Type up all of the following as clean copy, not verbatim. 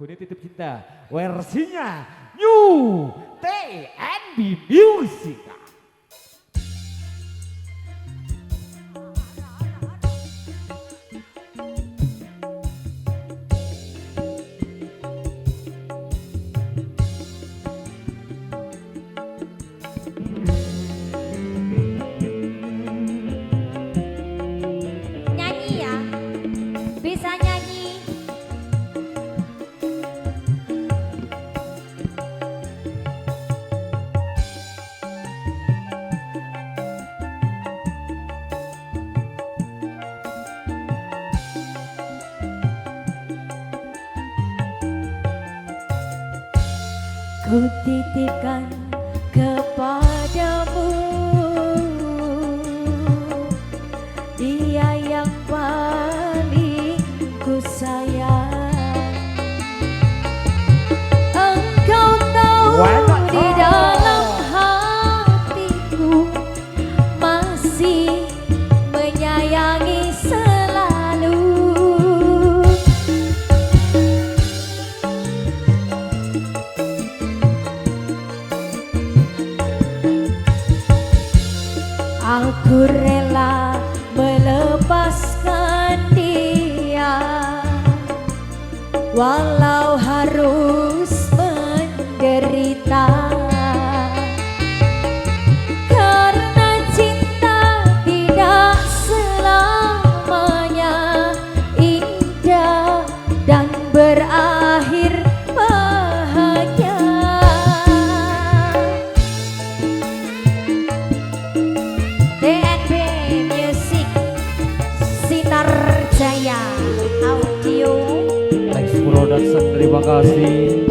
Lagunya Titip Cinta versinya New TNB Music. Nyanyi ya, bisa nyanyi. Ku titipkan kepadamu dia yang paling ku sayang. Engkau tahu di dalam hatiku masih menyayangi selalu. Aku rela melepaskan dia walau harus menderita, karena cinta tidak selamanya indah dan berakhir bahagia. TNB Music Sinar Jaya Audio. Next Production, terima kasih.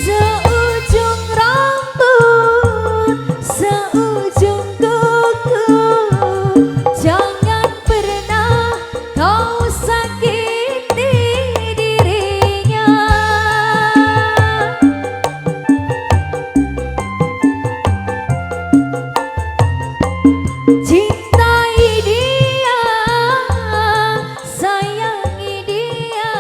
Seujung rambut, seujung kuku, jangan pernah kau sakiti dirinya. Cintai dia, sayangi dia,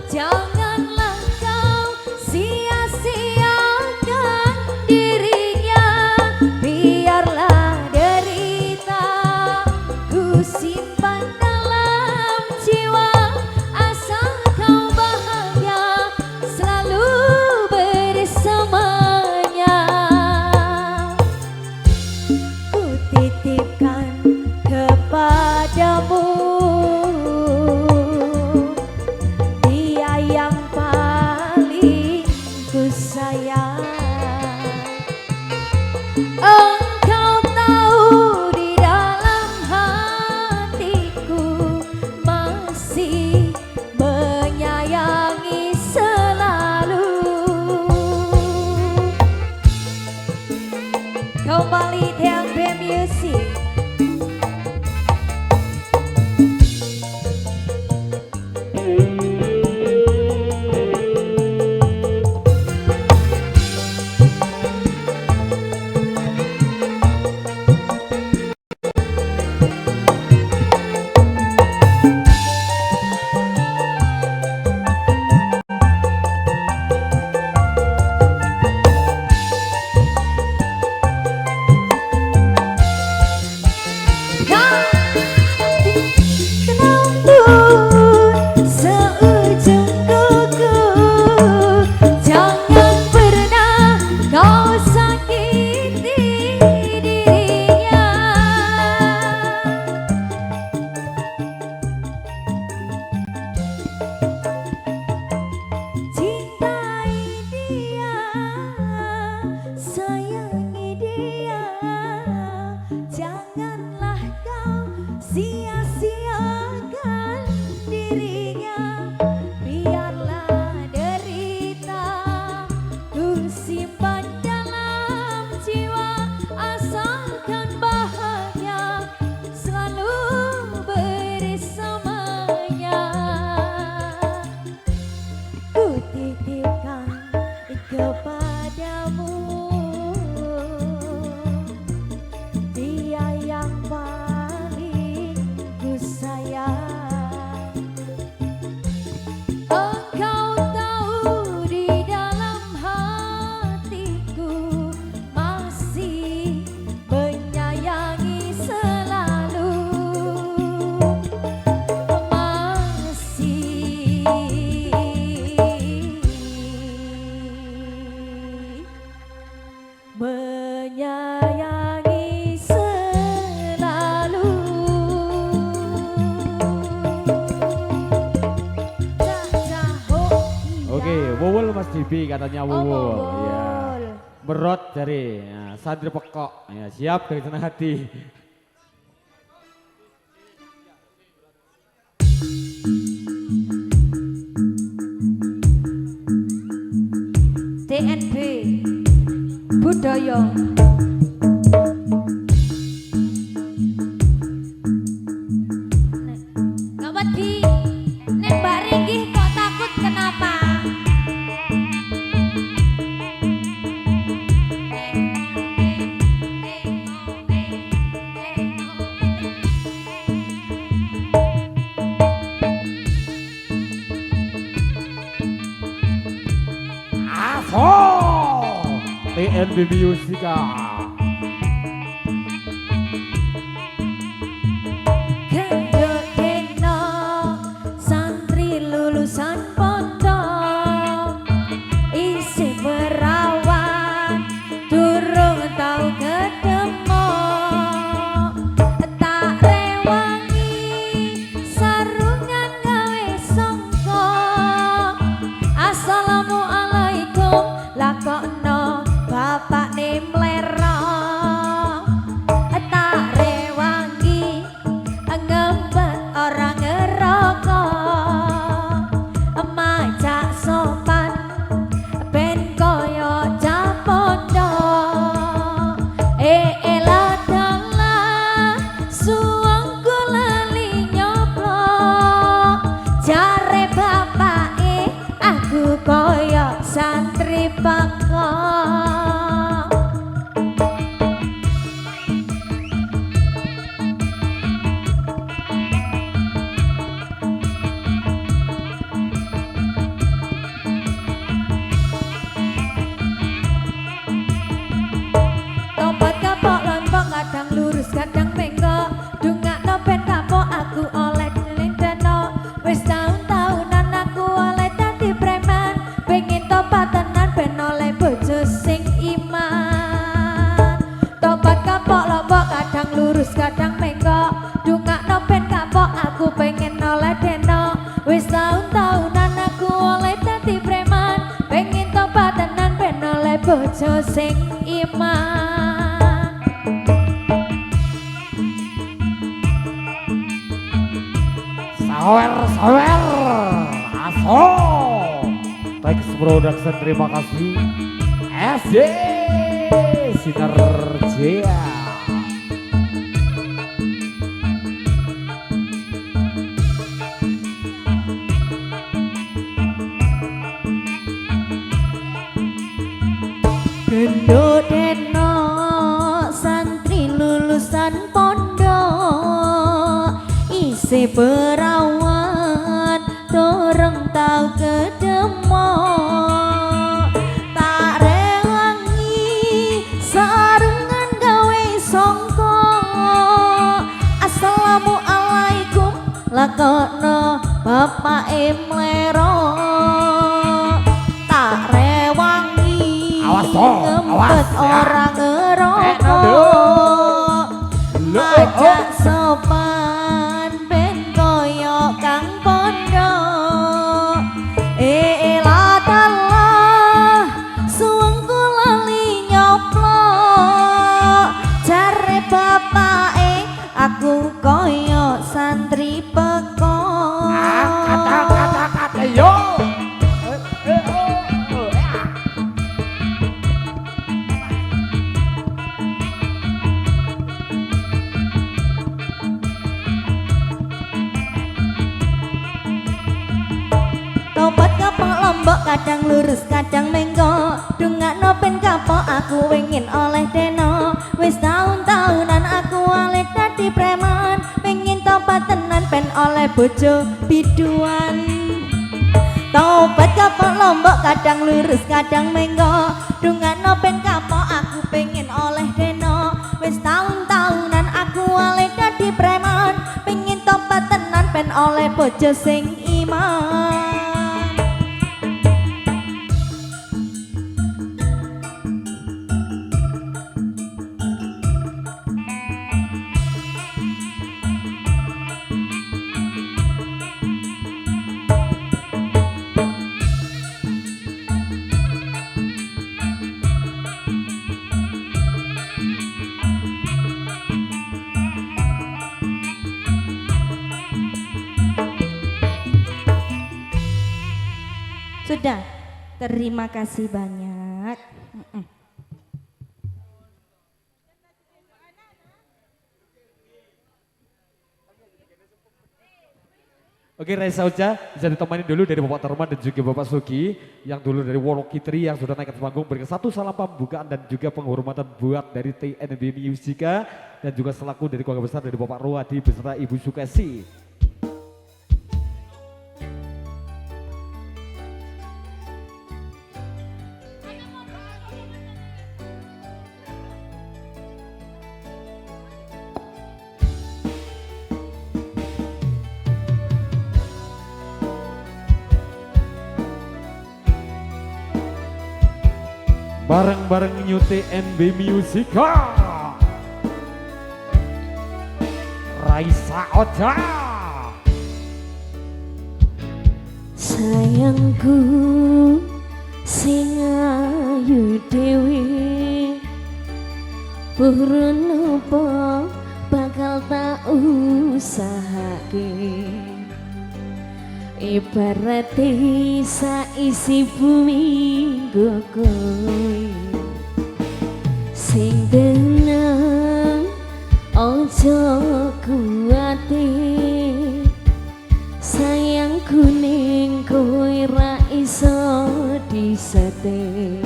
janganlah kau sia-siakan dirinya. Biarlah derita ku simpan dalam jiwa, asal kau bahagia selalu bersamanya. Ku titipkan kepadamu dia yang paling ku sayang. Engkau tahu di dalam hatiku masih menyayangi selalu. Kembali TNB Music. Seujung kuku, jangan pernah kau sakiti dirinya. Cintai dia, sayangi dia, janganlah kau sia-siakan dirinya. Biarlah derita ku simpan dalam jiwa, asal Bibi katanya Oh, Wuwul. Wuwul. Ya. Berot dari ya, santri pekok. Ya, siap dari senang hati. DNB Budaya. Nggak wedi, nek Mbak Ringgih kok takut kenapa? Aso TNB Musika. Gendhodeno santri lulusan pondok isi perawan durung tau ketemu tak rewangi sarungan gawe sangka assalamualaikum lakokno bapak nemlera tak rewangi ngempet orang ngerokok majak sopan ben koyo capondo eladala suwangku lali nyoplok jare bapake aku koyo santri pekok. Tobat kapok lompok kadang lurus kadang bengkok dungakno ben kapok aku oleh dilindeno wis taun-taunan aku oleh dadi preman pengen tobat tenan ben oleh bojo sing iman. Tobat kapok lompok kadang lurus kadang bengkok dungakno ben kapok aku pengen oleh deno wis taun-taunan aku oleh dadi preman pengen tobat tenan ben oleh bojo sing iman. Sawer Aso Rex Production terima kasih. SD Sinergia. Gendhodeno santri lulusan pondok isi perawan dorong tau kedemo tak rewangi sarungan gawe songko assalamualaikum lakokno bapak emlero tak rewangi Awas toh, awas ngempet ya. orang ngerokok Lo, ajak sopan ben koyo kang pondok eladallah suwengku lali nyoplok jare bapake aku koyo santri pekok. Kata yo. Tobat kapok lombok kadang lurus kadang menggok dungakno ben kapok aku wengin oleh deno wis taun-taunan aku oleh dadi preman pengen tobat tenan ben oleh bojo biduan. Tobat kapok lombok kadang lurus kadang menggok dungakno ben kapok aku pengen oleh deno wis taun-taunan aku oleh dadi preman pengen tobat tenan ben oleh bojo sing iman. Sudah. Terima kasih banyak. Oke, Raisa Oja bisa ditemani dulu dari Bapak Tarman dan juga Bapak Sugi yang dulu dari Wonokitri yang sudah naik ke panggung berikan satu salam pembukaan dan juga penghormatan buat dari TNB Musika dan juga selaku dari keluarga besar dari Bapak Ruwadi beserta Ibu Sukesi. Bareng-bareng New TNB Musika Raisa Oja. Sayangku sing ayu dewi purun apa bakal tak usahake ibarat saisi bumi nggo kowe sing tenang ojo kuwate sayangku ning kowe ra iso disate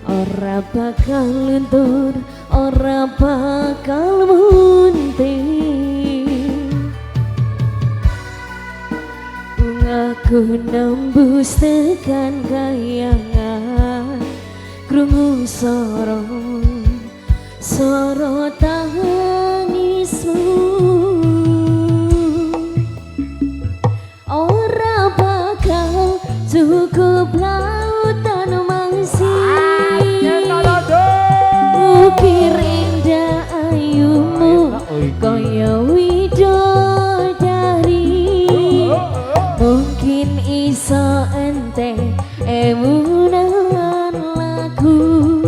ora bakal luntur ora bakal munting aku nembus tekan kayangan krungu soro tangismu ora bakal cukup lautan mangsi ukir indah ayumu kaya widodari mungkin iso ente emunan lagu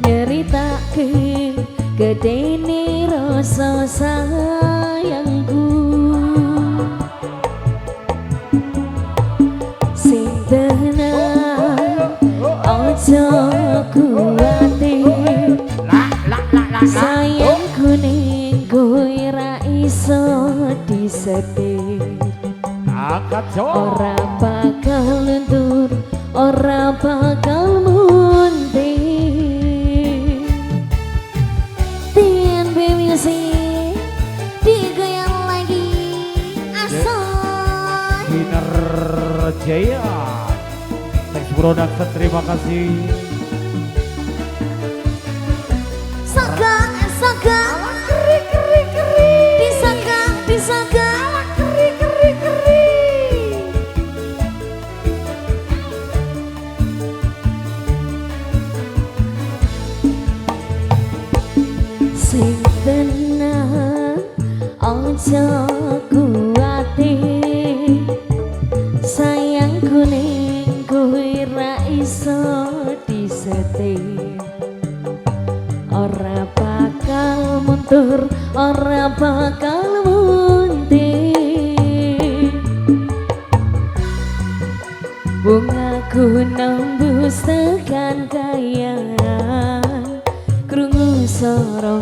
nyeritake gedene rasa sayangku sing tenang ojo kuwatir sayangku ning kowe ra iso disetir ora bakal luntur ora bakal munting TNB Music digoyang lagi asal Winner Jaya Thanks Production, terima kasih. Saga disaga sing tenang ojo kuwatir sayangku ning kowe ra iso disetir ora bakal mundur ora bakal munting bungaku nembus tekan kayangan krungu soro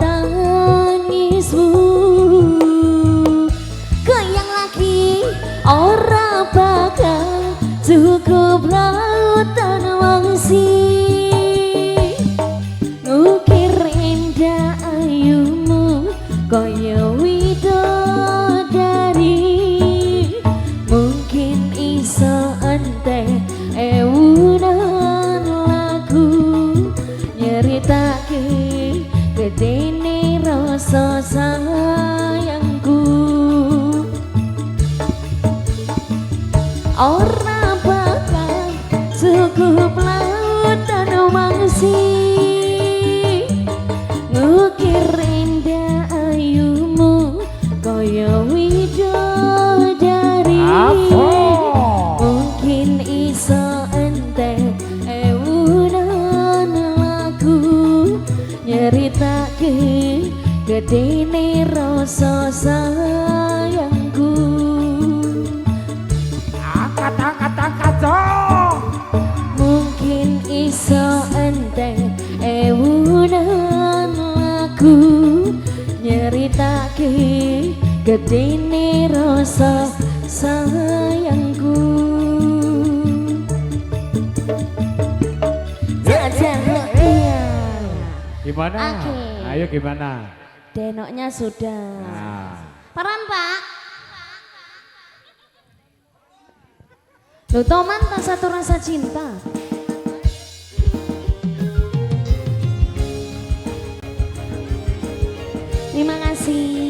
tangismu goyang lagi ora bakal cukup lautan wangsi ngukir indah ayumu kaya widodari mungkin iso ente ewunan lagu nyeritake gedene rasa sayangku ora bakal cukup lautan mangsi ngukir indah ayumu kaya widodari mungkin iso ente ewunan lagu nyeritake gedene rasa sayangku gedene rasa sayangku. Gimana? Oke. Ayo gimana? Denoknya sudah. Nah. Paran Pak. Lu toman tak satu rasa cinta. Terima kasih.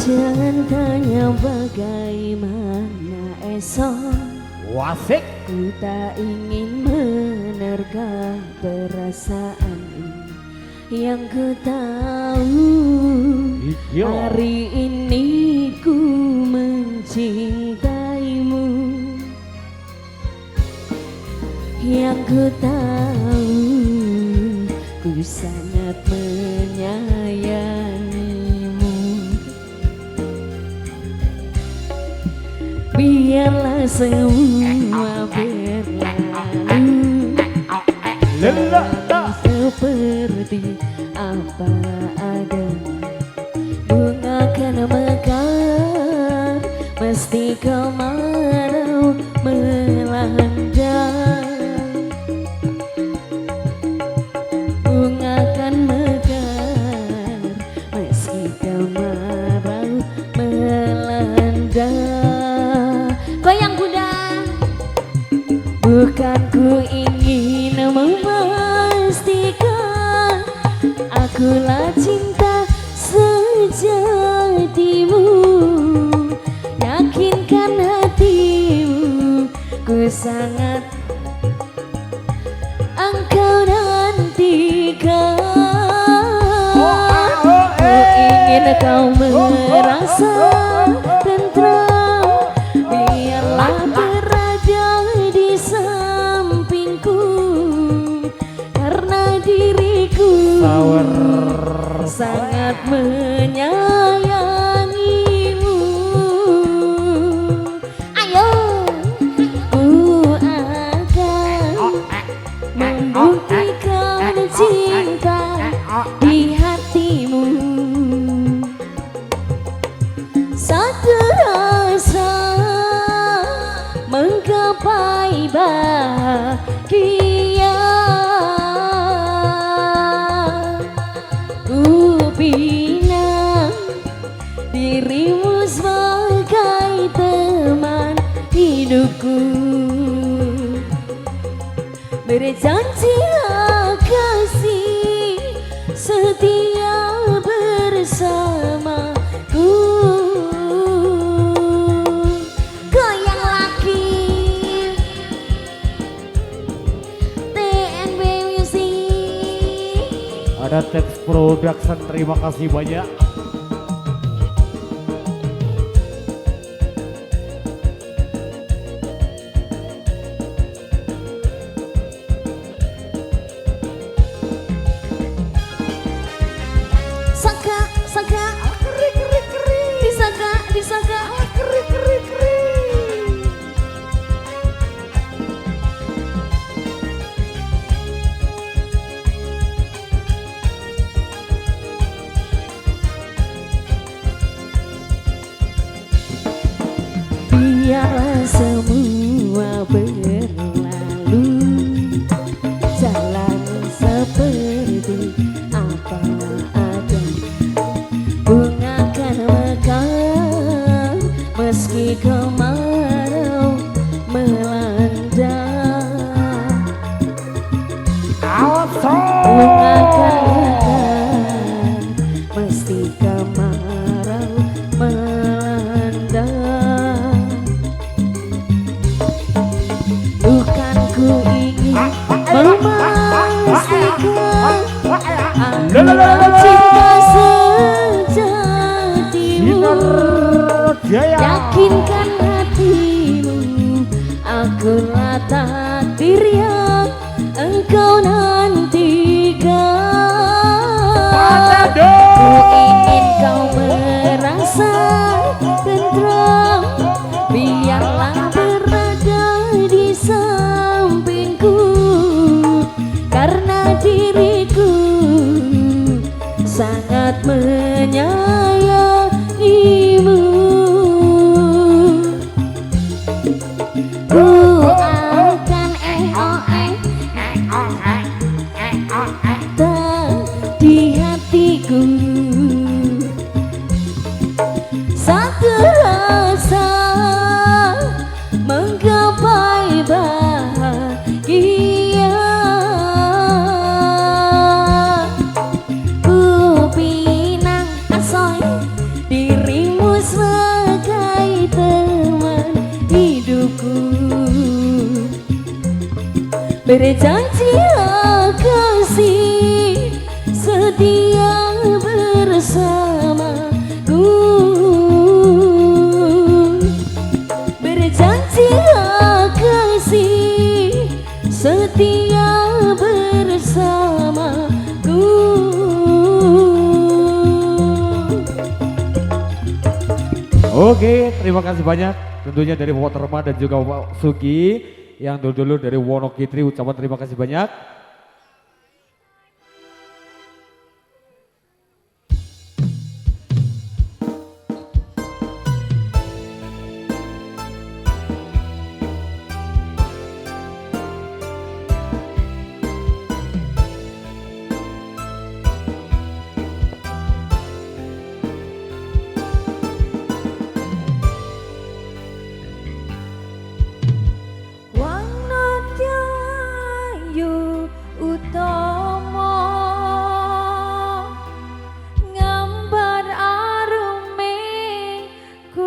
Jangan tanya bagaimana esok. Wasik. Ku tak ingin menerka perasaan yang ku tahu. Iyo. Hari ini ku mencintaimu. Yang ku tahu ku sangat menyayangimu. Biarlah semua berlalu seperti apa adanya. Bunga akan mekar mesti kemarau melanda. Bunga akan mekar meski kemarau melanda. Goyang kuda. Bukan ku ingin memastikan akulah cinta sejatimu. Yakinkan hatimu, ku sangat engkau nantikan. Ku ingin kau merasa tentram. Biarlah berada di sampingku, karena diriku sangat menyayangimu. Ayo, ku akan membuktikan cinta di hatimu. Satu rasa menggapai bahagia. Ku bina dirimu sebagai teman hidupku. Berjanjilah kasih setia bersamaku. Goyang lagi TNB Music. Ada Teks Production, terima kasih banyak. Saka, saka, disaka, disaka, biarlah semua berlalu, jalan seperti apa adanya. Bunga akan mekar meski kemarau melanda. Bunga akan mekar meski kemarau melanda. Bukan ku ingin memastikan akulah cinta sejatimu. Yakinkan hatimu, akulah takdir yang engkau nantikan. Ku ingin kau merasa di hatiku satu rasa menggapai bahagia. Ku pinang asoy dirimu sebagai teman hidupku, berjanji kasih setia bersamaku, berjanji kasih setia bersamaku. Oke, terima kasih banyak tentunya dari Bapak Terma dan juga Bapak Sugi yang dulu-dulu dari Wonokitri, ucapan terima kasih banyak.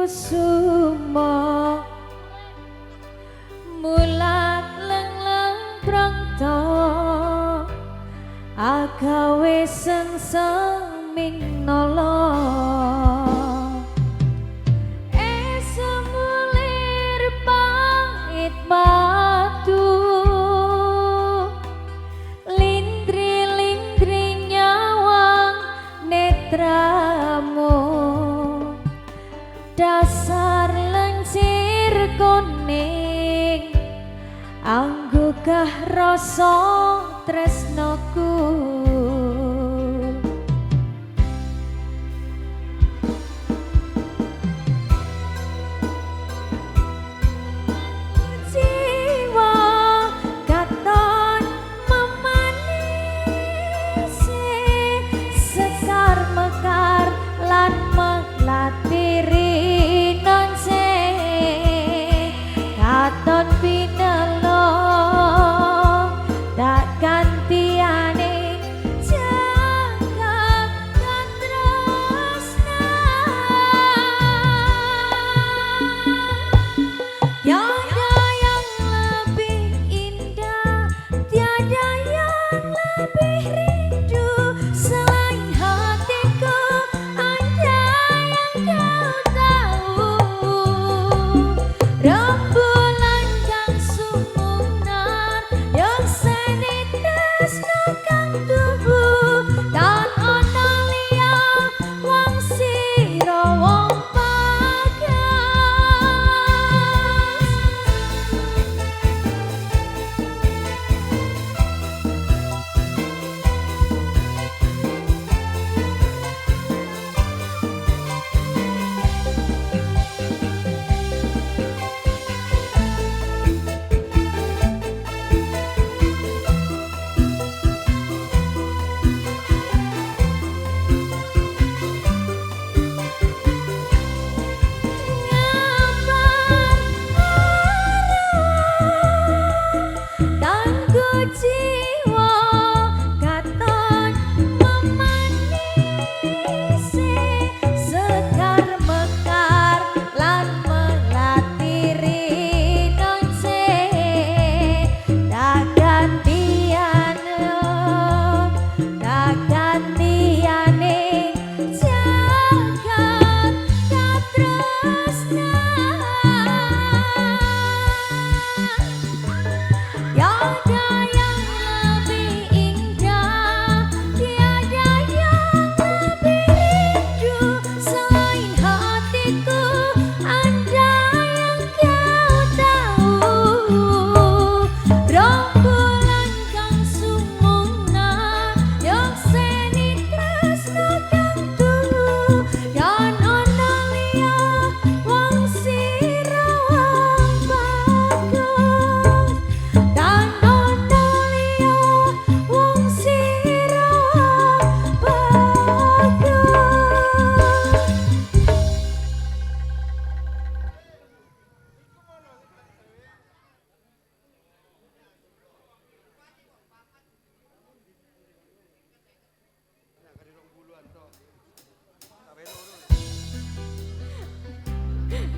Sumo mulat leng-leng prangto agawe sengsem nolo semulir pangit batu lindri-lindri nyawang netramu dasar lencir kuning anggukah rasa tresnoku. Jiwa katon memanisi sekar mekar lan melatiri katon pinelo tak gantiane jaga dan tresna tiada yang lebih indah tiada yang lebih rindu selain hatiku ada yang kau tahu. Rembulan kang sumunar yang seni tresno kang tubuh tan ana liya wong sira wong pagas.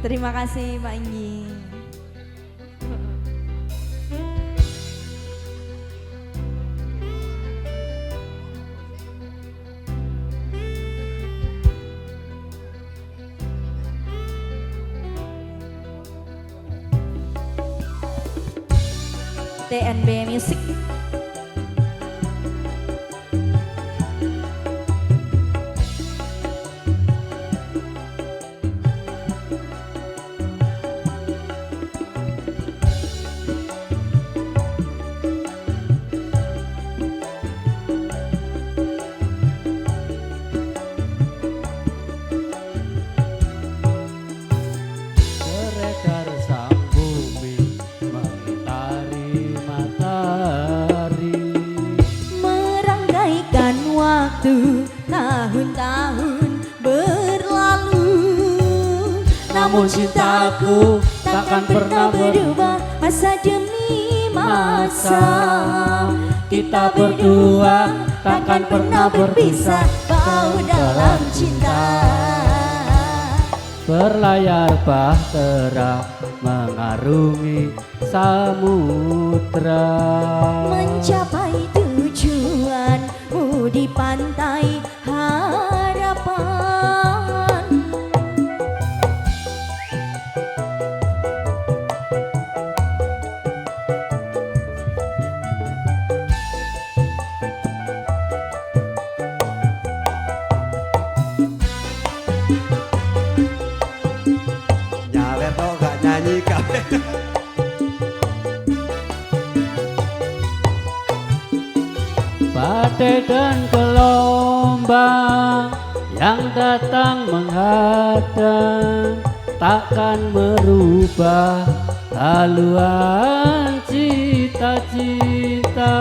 Terima kasih Pak Inggi. TNB Music. Beredar sang bumi mengitari matahari, Merangkaikan waktu tahun-tahun berlalu, namun cintaku takkan pernah berubah masa demi masa. Kita berdua takkan pernah berpisah, bau dalam cinta. berlayar bahtera mengarungi samudra, Mencapai tujuanmu di pantai harapan. Nyawer kok gak nyanyi kabeh. badai dan gelombang yang datang menghadang takkan merubah haluan cita-cita.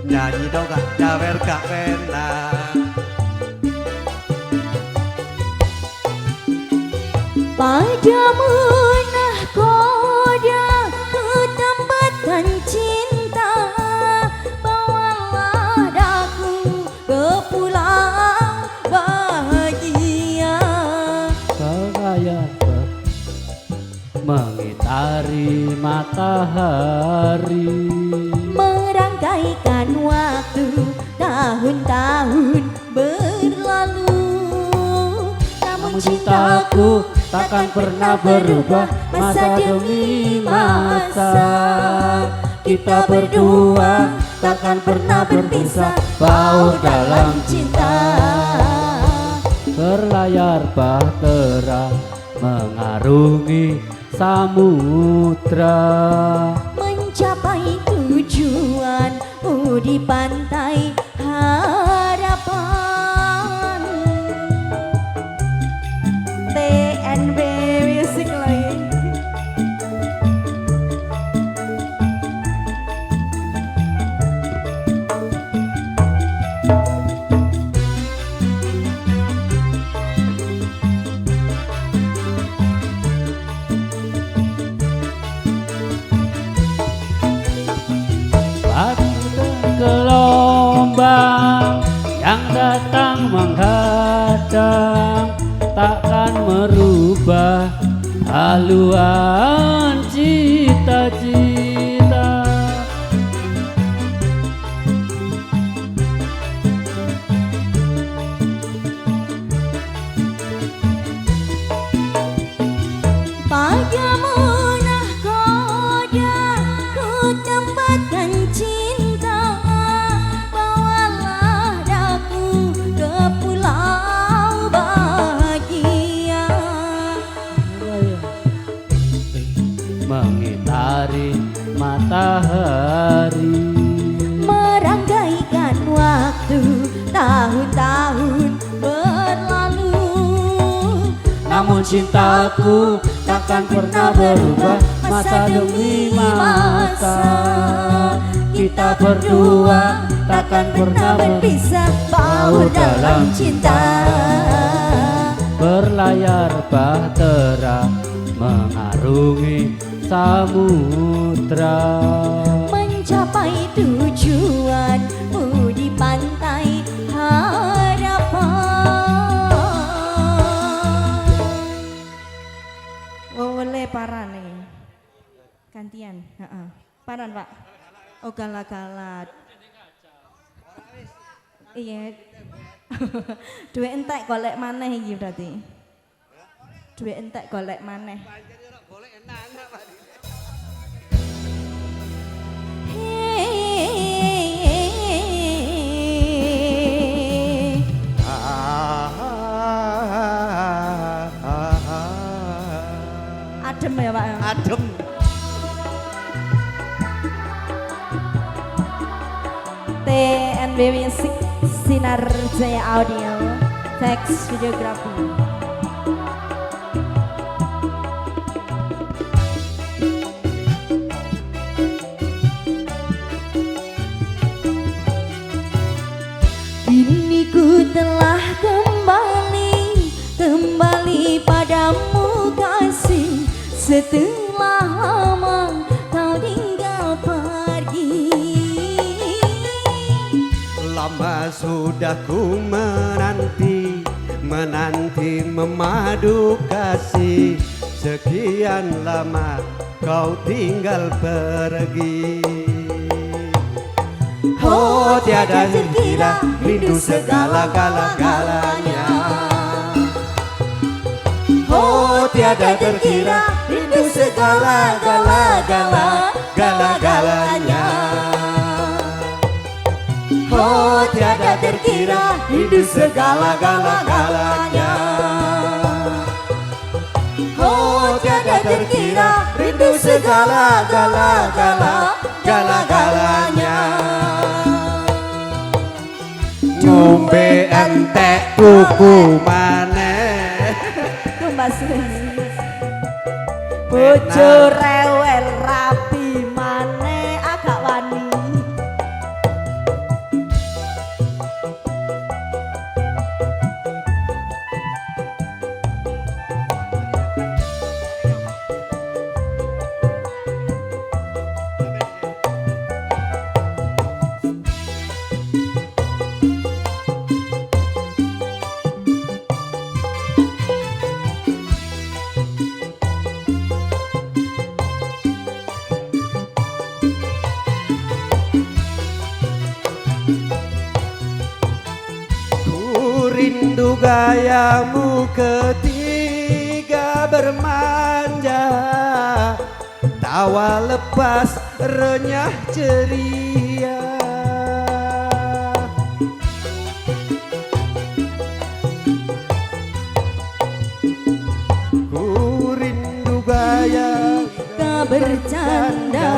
Nyanyi dong gak nyawer gak enak. Padamu nahkoda ku tambahkan cinta. Bawalah daku ke pulau bahagia. Berlayar mengitari matahari, Merangkaikan waktu tahun-tahun berlalu, namun cintaku takkan pernah berubah masa demi masa. Kita berdua takkan pernah berpisah, bau dalam cinta. Berlayar bahtera mengarungi samudra, Mencapai tujuanmu di pantai harapan. TNB Music lain. badai dan gelombang yang datang menghadang takkan merubah haluan cita-cita. Padamu nahkoda ku tempatkan cinta. Bawalah daku ke pulau bahagia. Mengitari matahari, Merangkaikan waktu tahun-tahun berlalu, namun cintaku takkan pernah berubah masa demi masa. Kita berdua takkan pernah berpisah, bau dalam cinta. berlayar bahtera mengarungi samudra, Mencapai tujuanmu di pantai harapan. Paran Pak. Oh galak-galak. Iya. Duit entek golek maneh iki berarti. Duit entek golek maneh. Adem ya Pak. Adem. TNB Music Sinar Jaya Audio Teks Videografi. Kini ku telah kembali padamu kasih. Setelah lama kau tinggal pergi. Lama sudah ku menanti memadu kasih. Sekian lama kau tinggal pergi. Oh tiada terkira rindu segala-galanya. Oh tiada terkira rindu segala-galanya. Oh tiada terkira rindu segala-galanya. Oh tiada terkira rindu segala-galanya. Ngombe entek tuku maneh. Tumbas bojo rewel rapi maneh agak wani. Rindu gayamu ketika bermanja, tawa lepas renyah ceria. Ku rindu gaya Bercanda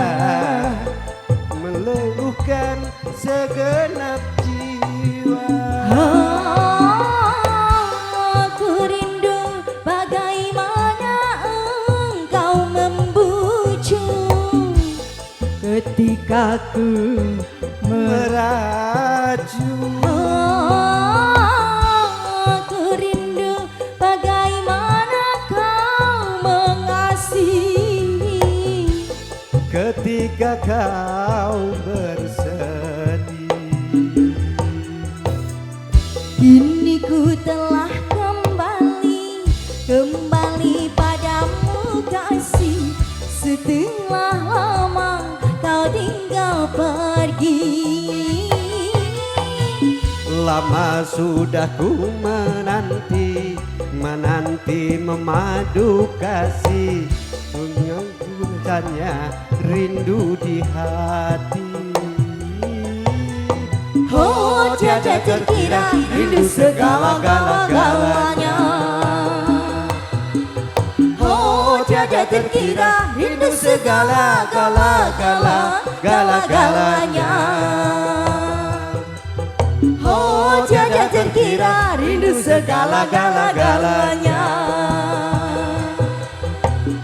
meluluhkan segenap jiwa. Aku rindu bagaimana engkau membujuk ketika ku Meraju Aku rindu bagaimana kau mengasihi ketika kau bersedih. Kini ku telah kembali padamu kasih. Setelah lama kau tinggal pergi. Lama sudah ku menanti memadu kasih. Punyanya rindu di hati. Oh tiada terkira rindu segala-galanya. Oh tiada terkira rindu segala-galanya. Oh tiada terkira rindu segala-galanya.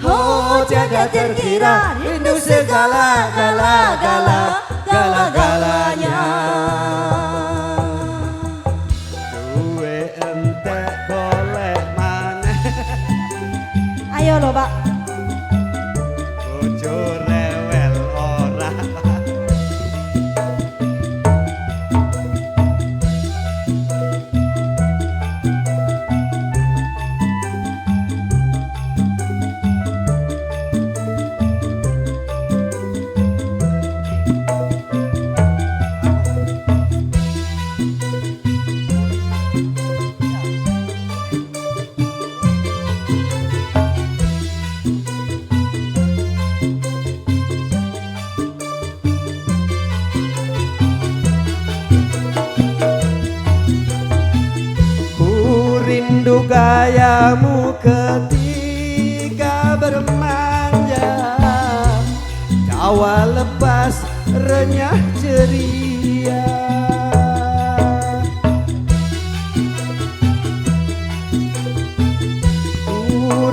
Oh tiada terkira rindu segala-galanya. Duwe entek golek maneh. Ayo lho Pak. Bojo rewel ora. gayamu ketika bermanja, tawa lepas renyah ceria.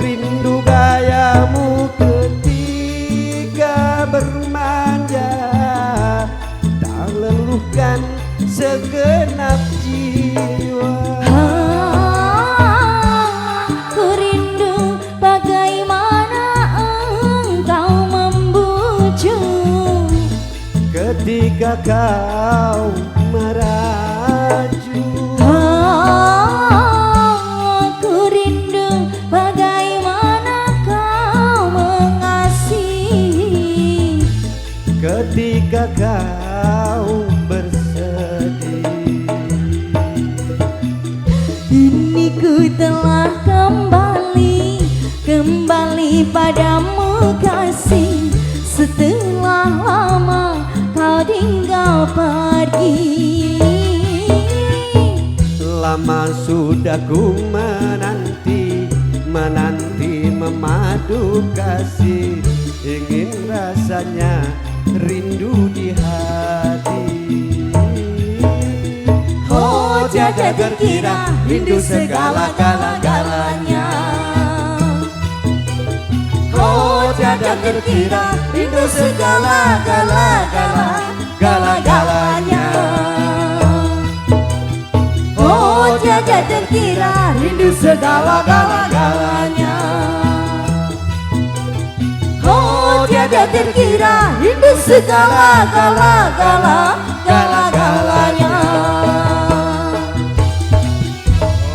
Rindu gayamu ketika bermanja, tak leluhkan segenap jiwa. Ku rindu bagaimana engkau membujuk Ketika kau meraju, ku rindu bagaimana kau mengasihi ketika kau bersedih. Kini ku telah kembali padamu kasih. Setelah lama kau tinggal pergi. Lama sudah ku menanti memadu kasih. Ingin rasanya rindu di hati. Oh tiada terkira rindu segala-galanya. Oh tiada terkira rindu segala-galanya. Oh tiada terkira rindu segala-galanya. Oh tiada terkira rindu segala-galanya.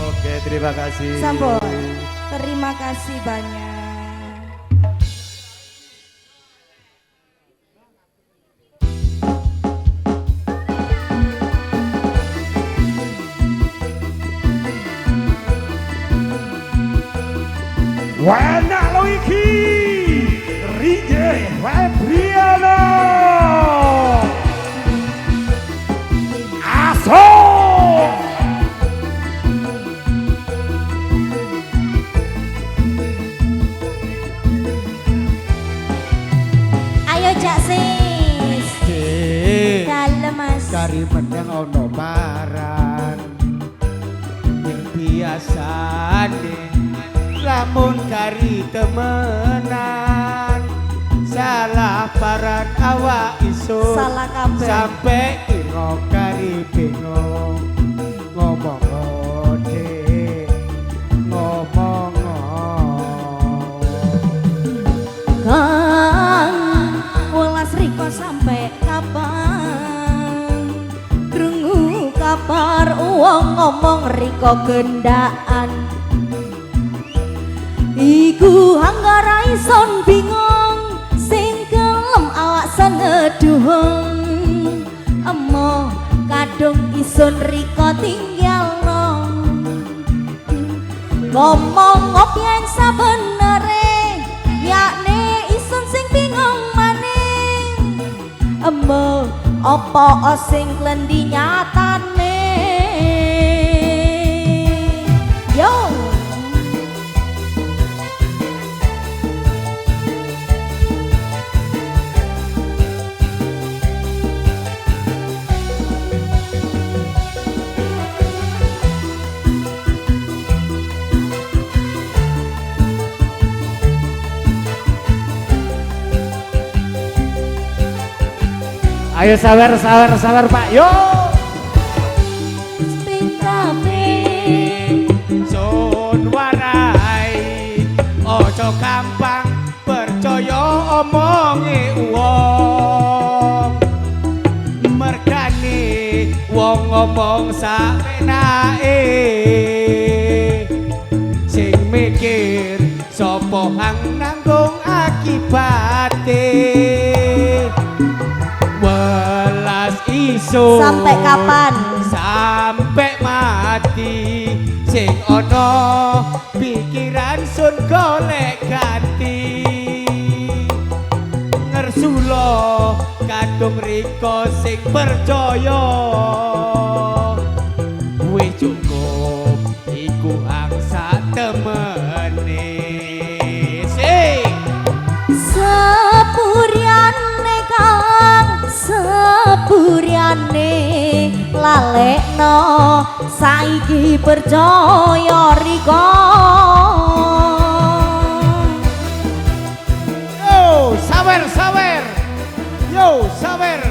Oke, terima kasih. Sampun. Terima kasih banyak. Wana lo iki Rije Febriano Aso. Ayo Jak Sis. Dalem Mas. Kari meneng ono paran yang biasane lamun kari temenan salah paran awak iso Salah kabeh. sampai iro kari bingung ngomong ode ngomong Kang welas riko sampai kapan krungu kabar uang ngomong riko gendaan. Iku hanggara ison bingung sing kelem awak seneduhung. Emo kadung ison riko tinggalno ngomong ngopyan sabenere yakne ison sing bingung maning. Emo apa sing klendi nyatane. Yo Ayo sabar Pak. Yo. sun warai ojo gampang percaya omonge wong mergane wong ngomong sapenake sing mikir sapa hang nanggung akibate welas iso sampai kapan? Sampai mati sing ana pikiran sun golek ganti ngersula kadung riko sing percaya wis cukup iku angsa temen sepuriane lalekno saiki percaya riko. Yo, sawer. Yo, sawer.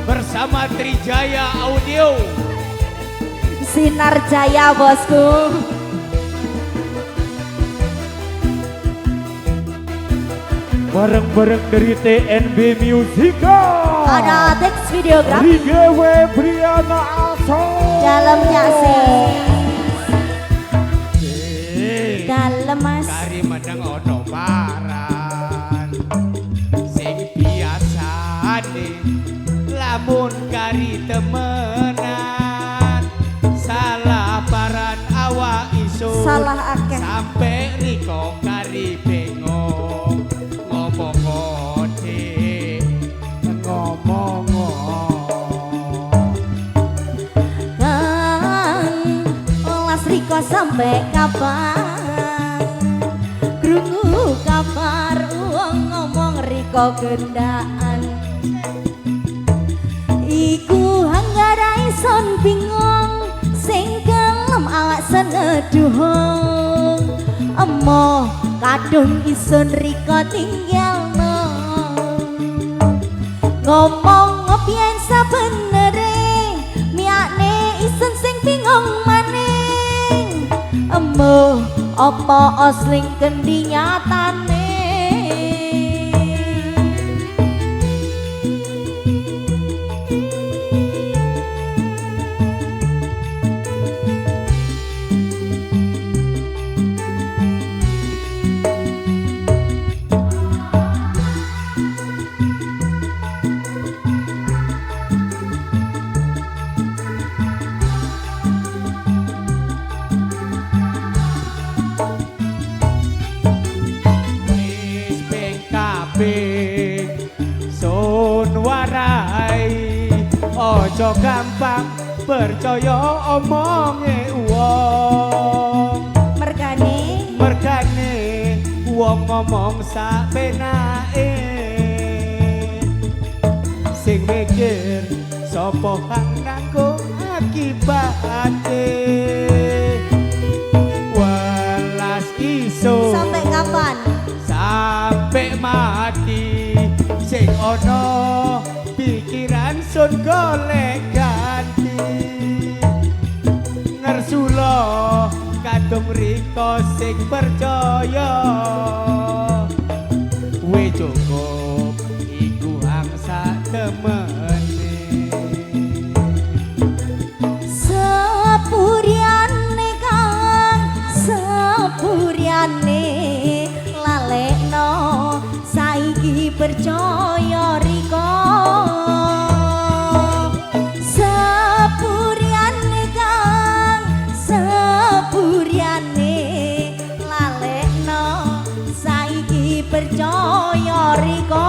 Bersama Trijaya Audio. Sinar Jaya bosku. Bareng-bareng dari TNB Musika. Ada teks videografi Rige Webriana Aso. dalamnya sih. Dalam mas. Kari meneng ono paran sing biasane lamun kari temenan salah paran awak isun Salah akeh. sampai riko kari bengong ngomong ngode ngomong Kang olas riko sampai kapan krungu kabar uang ngomong riko gendaan iku hanggarai son bingung sing kelem awak seneduhung emoh kadung isun riko tinggalno ngomong ngopien sabenere miakne isun sing bingung maning emoh apa osling kendi nyatane. wis ping kabeh sun warai ojo gampang percaya omonge wong mergane wong ngomong sak penake sing mikir sapa kang nanggung akibate welas iso Sampai kapan? sampai mati sing ono pikiran sun golek ganti ngersula kadung riko sing percaya we cukup iku angsa temene Sepuriane kang sepuriane lalekno saiki percaya riko sepuriane kang sepuriane lalekno saiki percaya riko.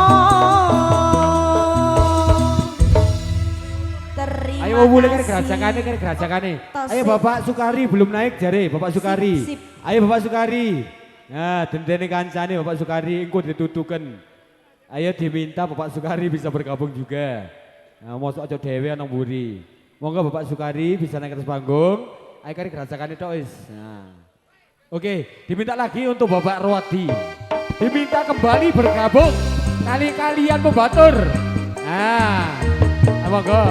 Terima Ayo mulai kan kasih. gerajakannya. Tos, Ayo sip. Bapak Sukari belum naik jare, Bapak Sukari. Sip, sip. Ayo Bapak Sukari. Nah, dendene kancane Bapak Sukari engko ditutuken. Ayo diminta Bapak Sukari bisa bergabung juga. Nah, mosok aja dhewe nang mburi. Monggo Bapak Sukari bisa naik ke atas panggung. Ayo kari gerajakannya tok wis. Nah. Oke, diminta lagi untuk Bapak Rwadi. Diminta kembali bergabung. Kali-kalian membatur. Nah, monggo.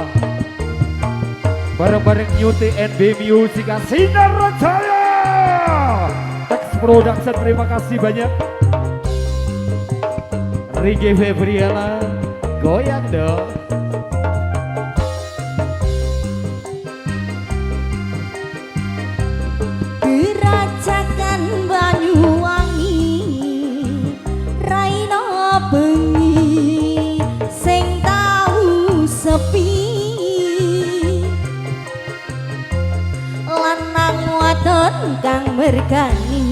Bareng-bareng New TNB Musika Sinar Jaya. Tex Production terima kasih banyak. Rige Febriana goyang dong. Dirajakan Banyuwangi raina bengi sing tau sepi lanang wadon kang mergani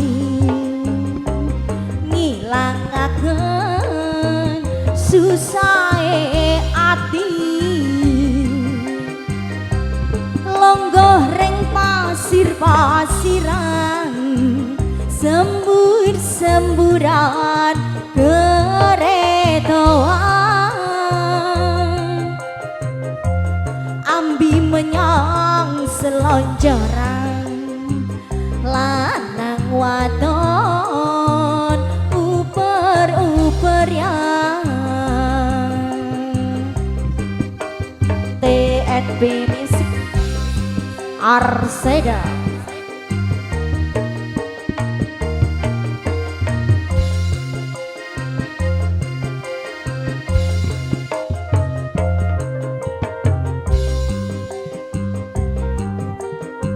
ngilangaken susahe ati longgoh ring pasir-pasiran sembur-semburan keretoan selonjoran lanang wadon uber ya TNB Music Arseda.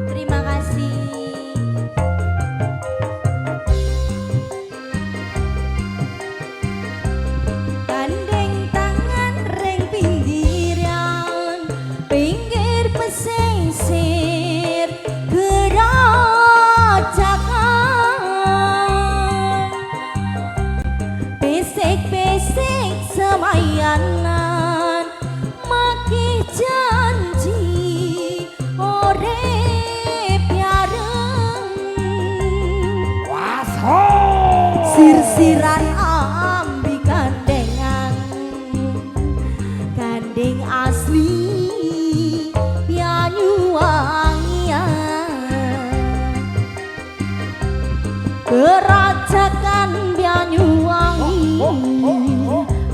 Terima kasih. Gandeng tangan ring pinggiran, pinggir pesisir gerajakan, bisik-bisik semayanan, maki janji urip bareng. Sir-siran ambi gandengan, gandeng asli Banyuwangian, Gerajakan Banyuwangi,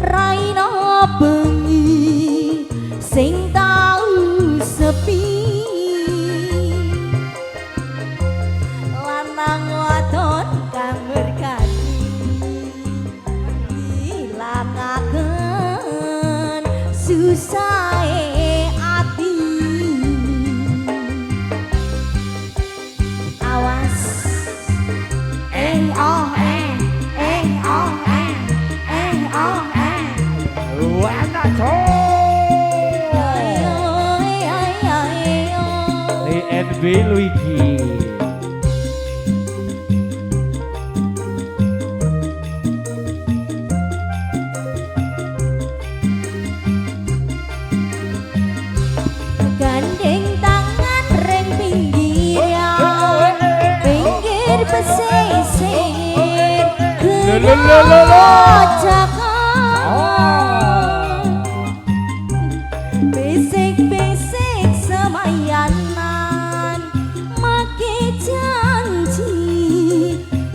raina bengi sing tau sepi, lanang wadon kang mergani ilangaken susahe ati. Awas oh oh oh Wana co. TNB Luigi. Gandeng tangan ring pinggiran, pinggir pesisir gerajakan, bisik-bisik semayanan, maki janji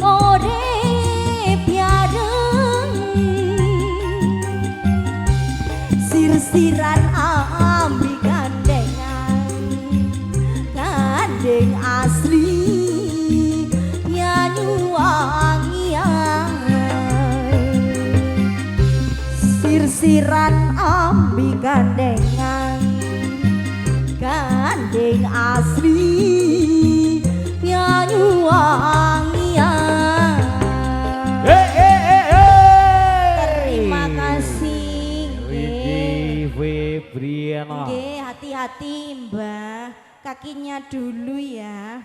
urip bareng. Sir-siran ambi gandengan, gandeng asli Banyuwangian, sir-siran ambi gandengan, gandeng asli Banyuwangian. Terima kasih. Luigi Febriana. Nggih, hati-hati Mbah, kakinya dulu ya.